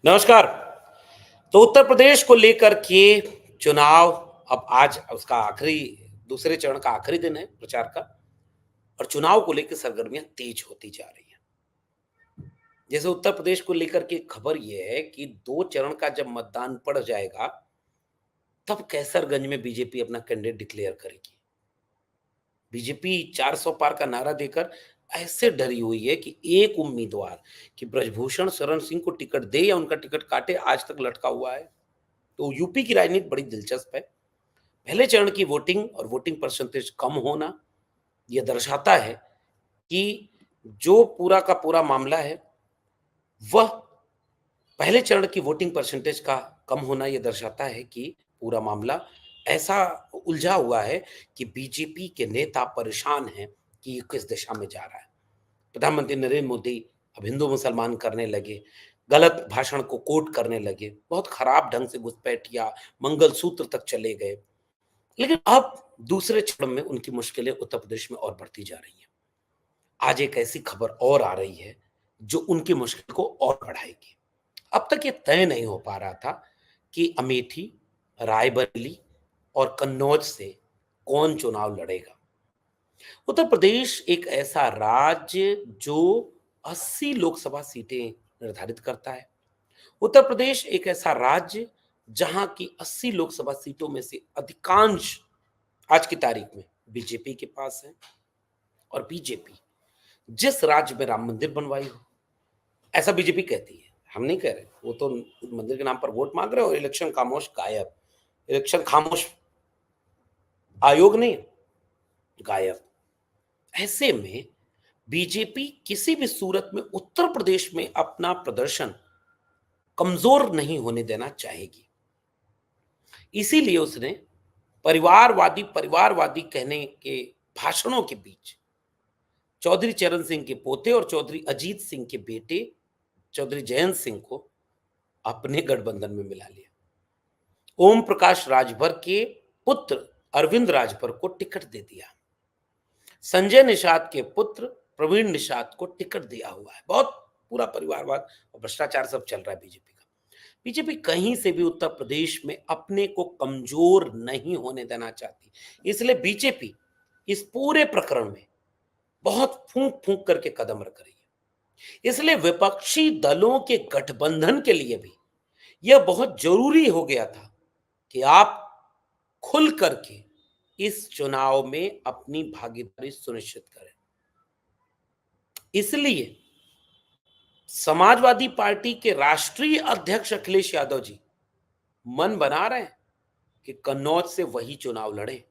नमस्कार। तो उत्तर प्रदेश को लेकर के चुनाव अब आज उसका आखिरी दूसरे चरण का आखिरी दिन है प्रचार का और चुनाव को लेकर सरगर्मियां तेज होती जा रही हैं। जैसे उत्तर प्रदेश को लेकर के खबर यह है कि 2 चरण का जब मतदान पड़ जाएगा, तब कैसरगंज में बीजेपी अपना कैंडिडेट डिक्लेयर करेगी। बीजेपी 400 पार का नारा देकर ऐसे डरी हुई है कि एक उम्मीदवार कि ब्रजभूषण शरण सिंह को टिकट दे या उनका टिकट काटे आज तक लटका हुआ है। तो यूपी की राजनीति बड़ी दिलचस्प है। पहले चरण की वोटिंग और वोटिंग परसेंटेज कम होना यह दर्शाता है कि जो पूरा का पूरा मामला है वह पहले चरण की वोटिंग परसेंटेज का कम होना यह दर्शाता है कि पूरा मामला ऐसा उलझा हुआ है कि बीजेपी के नेता परेशान हैं कि ये किस दिशा में जा रहा है। प्रधानमंत्री नरेंद्र मोदी अब हिंदू मुसलमान करने लगे, गलत भाषण को कोट करने लगे, बहुत खराब ढंग से घुसपैठिया, मंगलसूत्र तक चले गए। लेकिन अब दूसरे चरण में उनकी मुश्किलें उत्तर प्रदेश में और बढ़ती जा रही हैं। आज एक ऐसी खबर और आ रही है जो उनकी मुश्किल को और बढ़ाएगी। अब तक ये तय नहीं हो पा रहा था कि अमेठी, रायबरेली और कन्नौज से कौन चुनाव लड़ेगा। उत्तर प्रदेश एक ऐसा राज्य जो 80 लोकसभा सीटें निर्धारित करता है। उत्तर प्रदेश एक ऐसा राज्य जहां की 80 लोकसभा सीटों में से अधिकांश आज की तारीख में बीजेपी के पास है। और बीजेपी जिस राज्य में राम मंदिर बनवाई हो, ऐसा बीजेपी कहती है, हम नहीं कह रहे। वो तो मंदिर के नाम पर वोट मांग रहे हो और इलेक्शन खामोश गायब। इलेक्शन खामोश आयोग नहीं, गायब। ऐसे में बीजेपी किसी भी सूरत में उत्तर प्रदेश में अपना प्रदर्शन कमजोर नहीं होने देना चाहेगी। इसीलिए उसने परिवारवादी परिवारवादी कहने के भाषणों के बीच चौधरी चरण सिंह के पोते और चौधरी अजीत सिंह के बेटे चौधरी जयंत सिंह को अपने गठबंधन में मिला लिया। ओम प्रकाश राजभर के पुत्र अरविंद राजभर को टिकट दे दिया। संजय निषाद के पुत्र प्रवीण निषाद को टिकट दिया हुआ है। बहुत पूरा परिवारवाद और भ्रष्टाचार सब चल रहा है बीजेपी का। बीजेपी कहीं से भी उत्तर प्रदेश में अपने को कमजोर नहीं होने देना चाहती। इसलिए बीजेपी इस पूरे प्रकरण में बहुत फूंक फूंक करके कदम रख रही है। इसलिए विपक्षी दलों के गठबंधन के लिए भी यह बहुत जरूरी हो गया था कि आप खुल करके इस चुनाव में अपनी भागीदारी सुनिश्चित करें। इसलिए समाजवादी पार्टी के राष्ट्रीय अध्यक्ष अखिलेश यादव जी मन बना रहे हैं कि कन्नौज से वही चुनाव लड़े।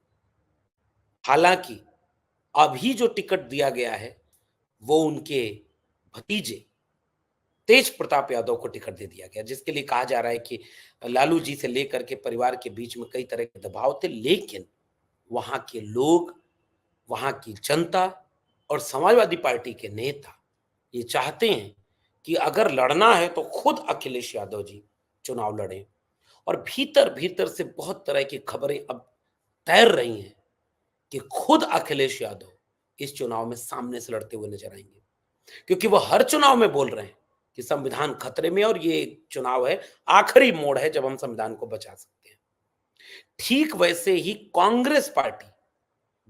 हालांकि अभी जो टिकट दिया गया है वो उनके भतीजे तेज प्रताप यादव को टिकट दे दिया गया, जिसके लिए कहा जा रहा है कि लालू जी से लेकर के परिवार के बीच में कई तरह के दबाव थे। लेकिन वहां के लोग, वहां की जनता और समाजवादी पार्टी के नेता ये चाहते हैं कि अगर लड़ना है तो खुद अखिलेश यादव जी चुनाव लड़ें। और भीतर भीतर से बहुत तरह की खबरें अब तैर रही हैं कि खुद अखिलेश यादव इस चुनाव में सामने से लड़ते हुए नजर आएंगे, क्योंकि वो हर चुनाव में बोल रहे हैं कि संविधान खतरे में और ये चुनाव है आखिरी मोड़ है जब हम संविधान को बचा सकते हैं। ठीक वैसे ही कांग्रेस पार्टी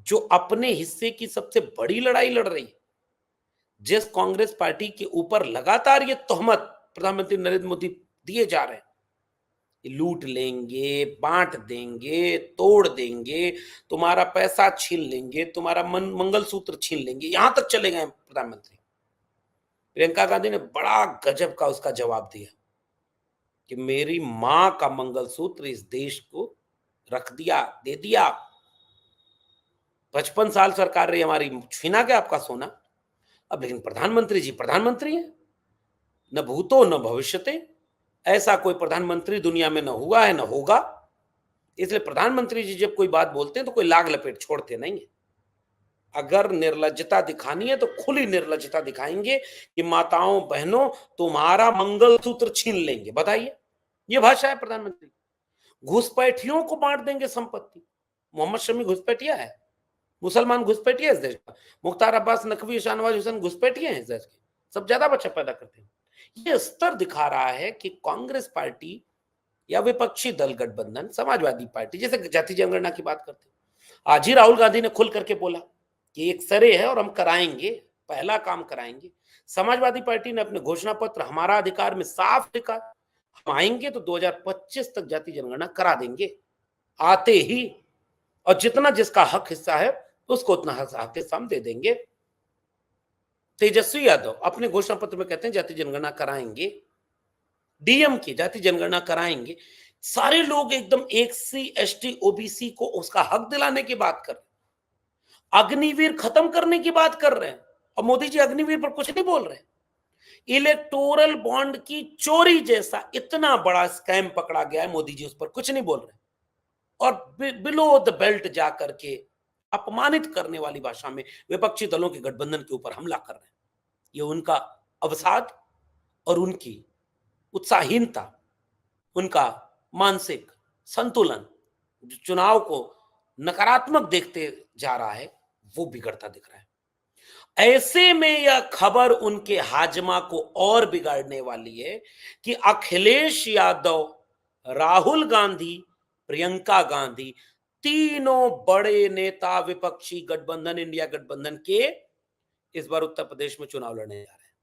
जो अपने हिस्से की सबसे बड़ी लड़ाई लड़ रही है, जिस कांग्रेस पार्टी के ऊपर लगातार ये तोहमत प्रधानमंत्री नरेंद्र मोदी दिए जा रहे हैं, लूट लेंगे, बांट देंगे, तोड़ देंगे, तुम्हारा पैसा छीन लेंगे, तुम्हारा मंगलसूत्र छीन लेंगे, यहां तक चले गए प्रधानमंत्री। प्रियंका गांधी ने बड़ा गजब का उसका जवाब दिया कि मेरी मां का मंगलसूत्र इस देश को रख दिया, दे दिया। 55 साल सरकार रही हमारी, छीना क्या आपका सोना? अब लेकिन प्रधानमंत्री जी प्रधानमंत्री हैं, न भूतो न भविष्यते। ऐसा कोई प्रधानमंत्री दुनिया में न हुआ है न होगा। इसलिए प्रधानमंत्री जी जब कोई बात बोलते हैं तो कोई लाग लपेट छोड़ते नहीं है। अगर निर्लज्जता दिखानी है तो खुली निर्लज्जता दिखाएंगे कि माताओं बहनों तुम्हारा मंगलसूत्र छीन लेंगे। बताइए, ये भाषा है प्रधानमंत्री। घुसपैठियों को बांट देंगे संपत्ति। मोहम्मद शमी घुसपैठिया है, मुसलमान घुसपैठिया इस देश का। मुख्तार अब्बास नकवी, शाहनवाज हुसैन घुसपैठिए हैं इस देश के, सब ज्यादा बच्चा पैदा करते हैं। ये स्तर दिखा रहा है कि कांग्रेस पार्टी या विपक्षी दल गठबंधन, समाजवादी पार्टी, जैसे जाति जनगणना की बात करते हैं, आज ही राहुल गांधी ने खुल करके बोला कि एक सरे है और हम कराएंगे, पहला काम कराएंगे। समाजवादी पार्टी ने अपने घोषणा पत्र हमारा अधिकार में साफ लिखा, हम आएंगे तो 2025 तक जाति जनगणना करा देंगे, आते ही, और जितना जिसका हक हिस्सा है उसको उतना हक हिस्सा हम दे देंगे। तेजस्वी यादव अपने घोषणा पत्र में कहते हैं जाति जनगणना कराएंगे, डीएम की जाति जनगणना कराएंगे। सारे लोग एकदम एससी एसटी ओबीसी को उसका हक दिलाने की बात कर रहे हैं, अग्निवीर खत्म करने की बात कर रहे हैं, और मोदी जी अग्निवीर पर कुछ नहीं बोल रहे। इलेक्टोरल बॉन्ड की चोरी जैसा इतना बड़ा स्कैम पकड़ा गया है, मोदी जी उस पर कुछ नहीं बोल रहे, और बिलो द बेल्ट जाकर के अपमानित करने वाली भाषा में विपक्षी दलों के गठबंधन के ऊपर हमला कर रहे हैं। ये उनका अवसाद और उनकी उत्साहीनता, उनका मानसिक संतुलन जो चुनाव को नकारात्मक देखते जा रहा है, वो बिगड़ता दिख रहा है। ऐसे में यह खबर उनके हाजमा को और बिगाड़ने वाली है कि अखिलेश यादव, राहुल गांधी, प्रियंका गांधी, तीनों बड़े नेता विपक्षी गठबंधन, इंडिया गठबंधन के इस बार उत्तर प्रदेश में चुनाव लड़ने जा रहे हैं।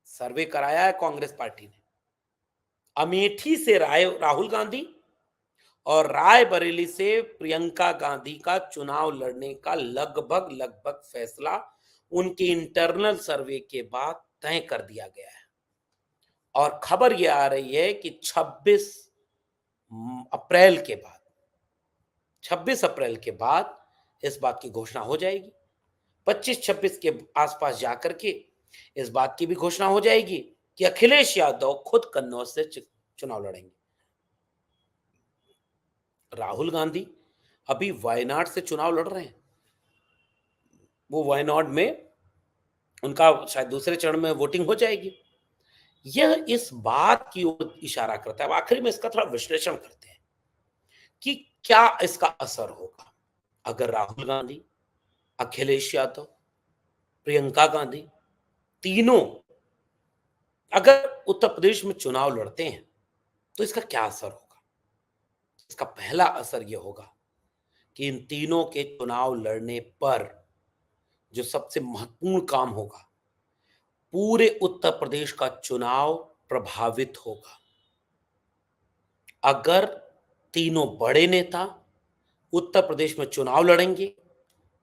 सर्वे कराया है कांग्रेस पार्टी ने, अमेठी से राहुल गांधी और रायबरेली से प्रियंका गांधी का चुनाव लड़ने का लगभग लगभग फैसला उनके इंटरनल सर्वे के बाद तय कर दिया गया है। और खबर यह आ रही है कि 26 अप्रैल के बाद इस बात की घोषणा हो जाएगी। 25-26 के आसपास जाकर के इस बात की भी घोषणा हो जाएगी कि अखिलेश यादव खुद कन्नौज से चुनाव लड़ेंगे। राहुल गांधी अभी वायनाड से चुनाव लड़ रहे हैं, वो वायनाड में उनका शायद दूसरे चरण में वोटिंग हो जाएगी। यह इस बात की ओर इशारा करता है। आखिर में इसका थोड़ा विश्लेषण करते हैं कि क्या इसका असर होगा अगर राहुल गांधी, अखिलेश यादव, प्रियंका गांधी तीनों अगर उत्तर प्रदेश में चुनाव लड़ते हैं तो इसका क्या असर होगा। इसका पहला असर यह होगा कि इन तीनों के चुनाव लड़ने पर जो सबसे महत्वपूर्ण काम होगा, पूरे उत्तर प्रदेश का चुनाव प्रभावित होगा। अगर तीनों बड़े नेता उत्तर प्रदेश में चुनाव लड़ेंगे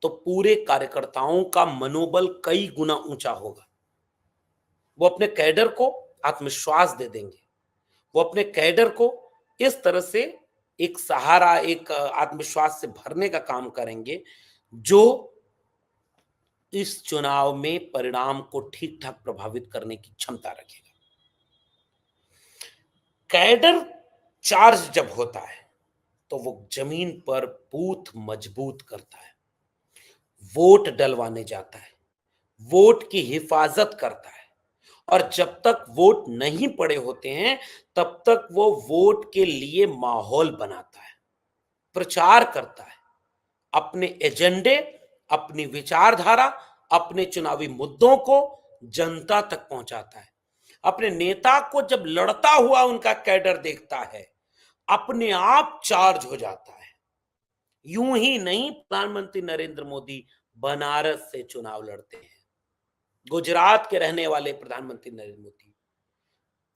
तो पूरे कार्यकर्ताओं का मनोबल कई गुना ऊंचा होगा। वो अपने कैडर को आत्मविश्वास दे देंगे, वो अपने कैडर को इस तरह से एक सहारा, एक आत्मविश्वास से भरने का काम करेंगे जो इस चुनाव में परिणाम को ठीक ठाक प्रभावित करने की क्षमता रखेगा। कैडर चार्ज जब होता है तो वो जमीन पर बूथ मजबूत करता है, वोट डलवाने जाता है, वोट की हिफाजत करता है, और जब तक वोट नहीं पड़े होते हैं तब तक वो वोट के लिए माहौल बनाता है, प्रचार करता है, अपने एजेंडे, अपनी विचारधारा, अपने चुनावी मुद्दों को जनता तक पहुंचाता है। अपने नेता को जब लड़ता हुआ उनका कैडर देखता है, अपने आप चार्ज हो जाता है। यूं ही नहीं, प्रधानमंत्री नरेंद्र मोदी बनारस से चुनाव लड़ते हैं, गुजरात के रहने वाले प्रधानमंत्री नरेंद्र मोदी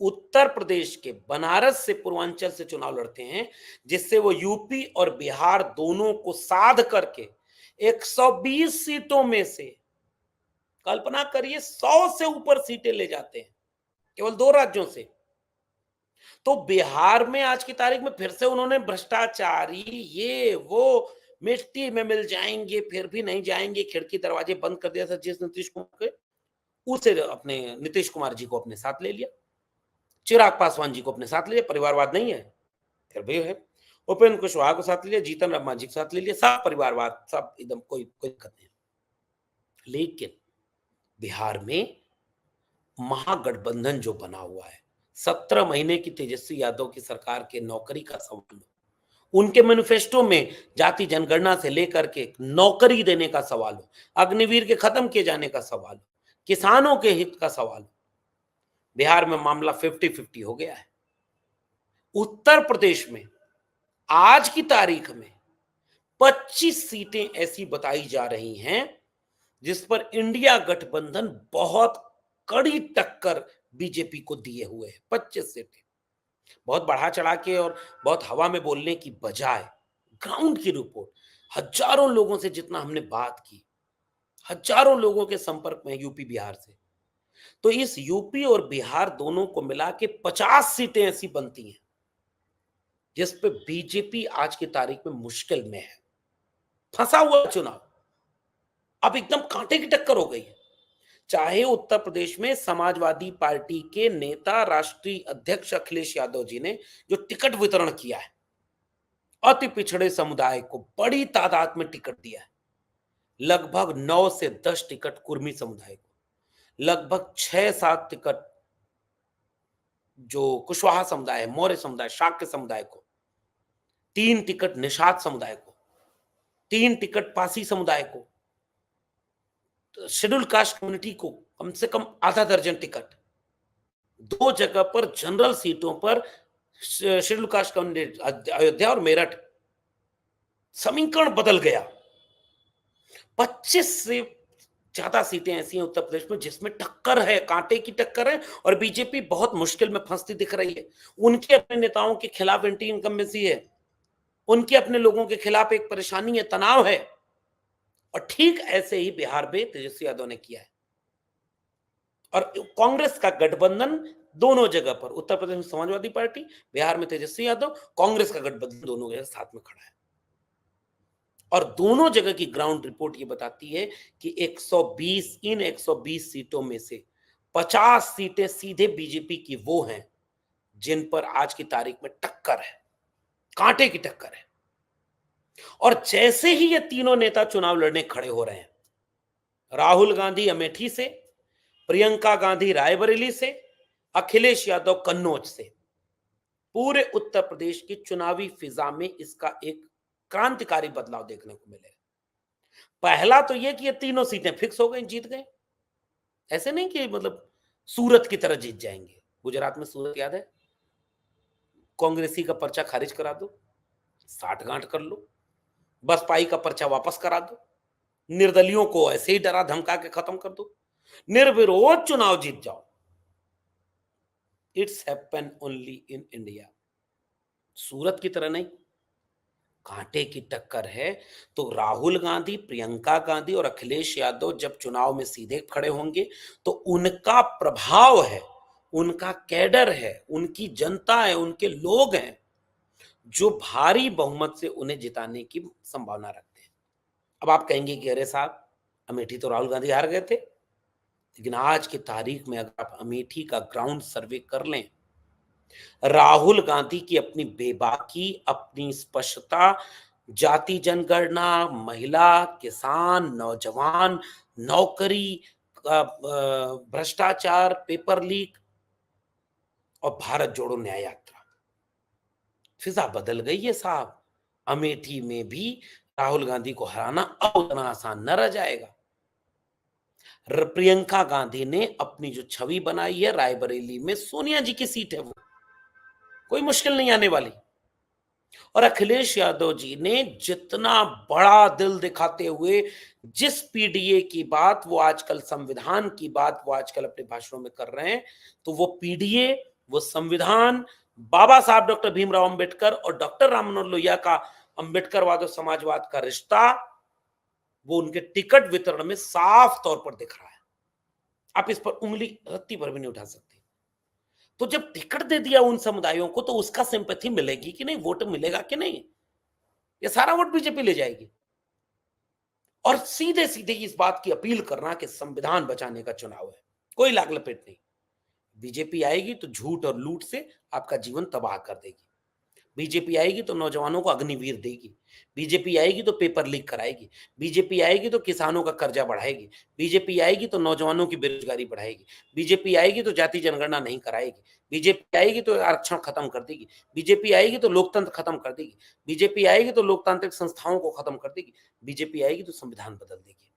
उत्तर प्रदेश के बनारस से, पूर्वांचल से चुनाव लड़ते हैं, जिससे वो यूपी और बिहार दोनों को साध करके 120 सीटों में से, कल्पना करिए, 100 से ऊपर सीटें ले जाते हैं केवल 2 राज्यों से। तो बिहार में आज की तारीख में फिर से उन्होंने भ्रष्टाचारी, ये वो, मिट्टी में मिल जाएंगे फिर भी नहीं जाएंगे, खिड़की दरवाजे बंद कर दिया था जिस नीतीश कुमार के, उसे अपने नीतीश कुमार जी को अपने साथ ले लिया, चिराग पासवान जी को अपने साथ ले लिया। परिवारवाद नहीं है, फिर भी है। उपेंद्र कुशवाहा को साथ ले लिया, जीतन राम मांझी को साथ ले लिया, सब परिवारवाद, सब एकदम कोई दिक्कत नहीं। लेकिन बिहार में महागठबंधन जो बना हुआ है, 17 महीने की तेजस्वी यादव की सरकार के नौकरी का सवाल, उनके मैनिफेस्टो में जाति जनगणना से लेकर के नौकरी देने का सवाल हो, अग्निवीर के खत्म किए जाने का सवाल हो, किसानों के हित का सवाल हो, बिहार में मामला 50-50 हो गया है। उत्तर प्रदेश में आज की तारीख में 25 सीटें ऐसी बताई जा रही हैं जिस पर इंडिया गठबंधन बहुत कड़ी टक्कर बीजेपी को दिए हुए है। 25 सीटें बहुत बढ़ा चढ़ा के और बहुत हवा में बोलने की बजाय ग्राउंड की रिपोर्ट, हजारों लोगों से जितना हमने बात की, हजारों लोगों के संपर्क में यूपी बिहार से, तो इस यूपी और बिहार दोनों को मिला के 50 सीटें ऐसी बनती हैं जिस पे बीजेपी आज की तारीख में मुश्किल में है, फंसा हुआ चुनाव। अब एकदम कांटे की टक्कर हो गई है। चाहे उत्तर प्रदेश में समाजवादी पार्टी के नेता राष्ट्रीय अध्यक्ष अखिलेश यादव जी ने जो टिकट वितरण किया है, अति पिछड़े समुदाय को बड़ी तादाद में टिकट दिया है। लगभग 9 से 10 टिकट कुर्मी समुदाय को, लगभग 6-7 टिकट जो कुशवाहा समुदाय है, मौर्य समुदाय, शाक्य समुदाय को, 3 टिकट निषाद समुदाय को, 3 टिकट पासी समुदाय को, शेड्यूल कास्ट कम्युनिटी को कम से कम आधा दर्जन टिकट, 2 जगह पर जनरल सीटों पर शेड्यूल कास्ट कम्युनिटी अयोध्या और मेरठ, समीकरण बदल गया। 25 से ज्यादा सीटें ऐसी हैं उत्तर प्रदेश में जिसमें टक्कर है, कांटे की टक्कर है और बीजेपी बहुत मुश्किल में फंसती दिख रही है। उनके अपने नेताओं के खिलाफ एंटी इनकम्बेंसी है, उनके अपने लोगों के खिलाफ एक परेशानी है, तनाव है। और ठीक ऐसे ही बिहार में तेजस्वी यादव ने किया है और कांग्रेस का गठबंधन दोनों जगह पर, उत्तर प्रदेश में समाजवादी पार्टी, बिहार में तेजस्वी यादव, कांग्रेस का गठबंधन दोनों जगह साथ में खड़ा है। और दोनों जगह की ग्राउंड रिपोर्ट ये बताती है कि 120 सीटों में से 50 सीटें सीधे बीजेपी की वो हैं जिन पर आज की तारीख में टक्कर है, कांटे की टक्कर है। और जैसे ही ये तीनों नेता चुनाव लड़ने खड़े हो रहे हैं, राहुल गांधी अमेठी से, प्रियंका गांधी रायबरेली से, अखिलेश यादव कन्नौज से, पूरे उत्तर प्रदेश की चुनावी फिजा में इसका एक क्रांतिकारी बदलाव देखने को मिलेगा। पहला तो यह कि ये तीनों सीटें फिक्स हो गई, जीत गए। ऐसे नहीं कि मतलब सूरत की तरह जीत जाएंगे। गुजरात में सूरत याद है, कांग्रेसी का पर्चा खारिज करा दो, साठ गांठ कर लो, बसपाई का पर्चा वापस करा दो, निर्दलियों को ऐसे ही डरा धमका के खत्म कर दो, निर्विरोध चुनाव जीत जाओ। It's happen only in India. Surat की तरह नहीं, कांटे की टक्कर है। तो राहुल गांधी, प्रियंका गांधी और अखिलेश यादव जब चुनाव में सीधे खड़े होंगे तो उनका प्रभाव है, उनका कैडर है, उनकी जनता है, उनके लोग हैं जो भारी बहुमत से उन्हें जिताने की संभावना रखते हैं। अब आप कहेंगे कि अरे साहब, अमेठी तो राहुल गांधी हार गए थे। लेकिन आज की तारीख में अगर आप अमेठी का ग्राउंड सर्वे कर लें, राहुल गांधी की अपनी बेबाकी, अपनी स्पष्टता, जाति जनगणना, महिला, किसान, नौजवान, नौकरी, भ्रष्टाचार, पेपर लीक और भारत जोड़ो न्याय यात्रा, फिजा बदल गई है साहब। अमेठी में भी राहुल गांधी को हराना अब उतना आसान न रह जाएगा। प्रियंका गांधी ने अपनी जो छवि बनाई है, रायबरेली में सोनिया जी की सीट है, वो कोई मुश्किल नहीं आने वाली। और अखिलेश यादव जी ने जितना बड़ा दिल दिखाते हुए जिस पीडीए की बात, वो आजकल संविधान की बात वो आजकल अपने भाषणों में कर रहे हैं, तो वो पीडीए, वो संविधान, बाबा साहब डॉक्टर भीमराव अंबेडकर और डॉक्टर राम मनोहर लोहिया का अंबेडकरवाद और समाजवाद का रिश्ता, वो उनके टिकट वितरण में साफ तौर पर दिख रहा है। आप इस पर उंगली रत्ती भर भी नहीं उठा सकते। तो जब टिकट दे दिया उन समुदायों को, तो उसका सिंपैथी मिलेगी कि नहीं, वोट मिलेगा कि नहीं? ये सारा वोट बीजेपी ले जाएगी। और सीधे सीधे इस बात की अपील करना कि संविधान बचाने का चुनाव है, कोई लाग लपेट नहीं। बीजेपी आएगी तो झूठ और लूट से आपका जीवन तबाह कर देगी। बीजेपी आएगी तो नौजवानों को अग्निवीर देगी। बीजेपी आएगी तो पेपर लीक कराएगी। बीजेपी आएगी तो किसानों का कर्जा बढ़ाएगी। बीजेपी आएगी तो नौजवानों की बेरोजगारी बढ़ाएगी। बीजेपी आएगी तो जाति जनगणना नहीं कराएगी। बीजेपी आएगी तो आरक्षण खत्म कर देगी। बीजेपी आएगी तो लोकतंत्र खत्म कर देगी। बीजेपी आएगी तो लोकतांत्रिक संस्थाओं को खत्म कर देगी। बीजेपी आएगी तो संविधान बदल देगी।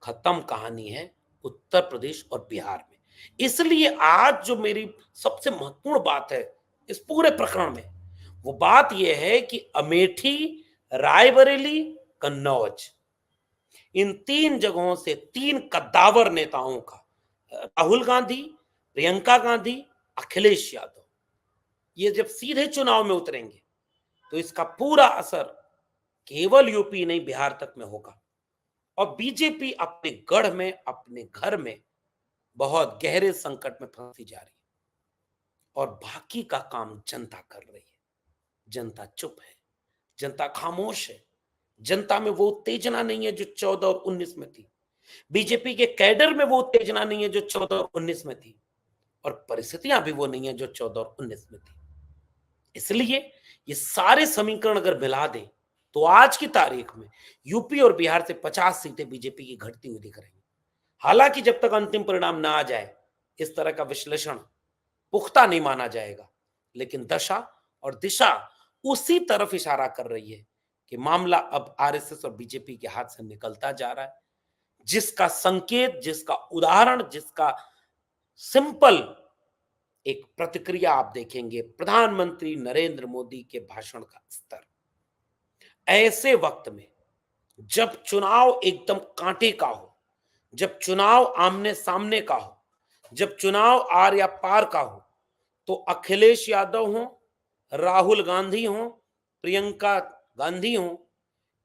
खत्म कहानी है उत्तर प्रदेश और बिहार में। इसलिए आज जो मेरी सबसे महत्वपूर्ण बात है इस पूरे प्रकरण में, वो बात यह है कि अमेठी, रायबरेली, कन्नौज, इन 3 जगहों से 3 कद्दावर नेताओं का, राहुल गांधी, प्रियंका गांधी, अखिलेश यादव, ये जब सीधे चुनाव में उतरेंगे तो इसका पूरा असर केवल यूपी नहीं बिहार तक में होगा। और बीजेपी अपने गढ़ में, अपने घर में बहुत गहरे संकट में फंसी जा रही है और बाकी का काम जनता कर रही है। जनता चुप है, जनता खामोश है, जनता में वो उत्तेजना नहीं है जो 14 और 19 में थी। बीजेपी के कैडर में वो उत्तेजना नहीं है जो 14 और 19 में थी, और परिस्थितियां भी वो नहीं है जो 14 और 19 में थी। इसलिए ये सारे समीकरण अगर मिला दें तो आज की तारीख में यूपी और बिहार से 50 सीटें बीजेपी की घटती हुई दिख रही हैं। हालांकि जब तक अंतिम परिणाम ना आ जाए इस तरह का विश्लेषण पुख्ता नहीं माना जाएगा, लेकिन दशा और दिशा उसी तरफ इशारा कर रही है कि मामला अब आरएसएस और बीजेपी के हाथ से निकलता जा रहा है, जिसका संकेत, जिसका उदाहरण, जिसका सिंपल एक प्रतिक्रिया आप देखेंगे प्रधानमंत्री नरेंद्र मोदी के भाषण का स्तर। ऐसे वक्त में जब चुनाव एकदम कांटे का हो, जब चुनाव आमने सामने का हो, जब चुनाव आर या पार का हो, तो अखिलेश यादव हो, राहुल गांधी हो, प्रियंका गांधी हो,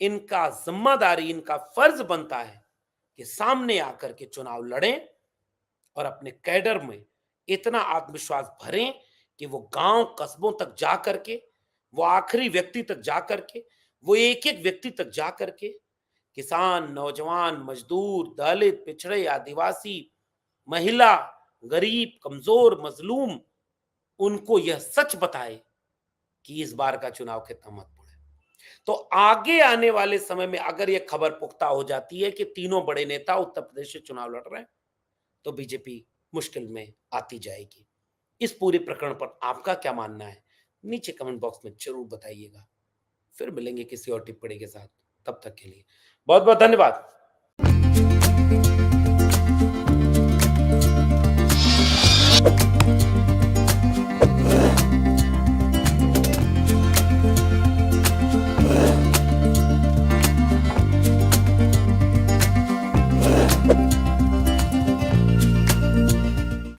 इनका जिम्मेदारी, इनका फर्ज बनता है कि सामने आकर के चुनाव लड़ें और अपने कैडर में इतना आत्मविश्वास भरें कि वो गांव कस्बों तक जा करके, वो आखिरी व्यक्ति तक जा करके, वो एक एक व्यक्ति तक जा करके किसान, नौजवान, मजदूर, दलित, पिछड़े, आदिवासी, महिला, गरीब, कमजोर, मजलूम, उनको यह सच बताए कि इस बार का चुनाव कितना महत्वपूर्ण है। तो आगे आने वाले समय में अगर यह खबर पुख्ता हो जाती है कि तीनों बड़े नेता उत्तर प्रदेश से चुनाव लड़ रहे हैं, तो बीजेपी मुश्किल में आती जाएगी। इस पूरे प्रकरण पर आपका क्या मानना है, नीचे कमेंट बॉक्स में जरूर बताइएगा। फिर मिलेंगे किसी और टिप्पणी के साथ, तब तक के लिए बहुत बहुत धन्यवाद।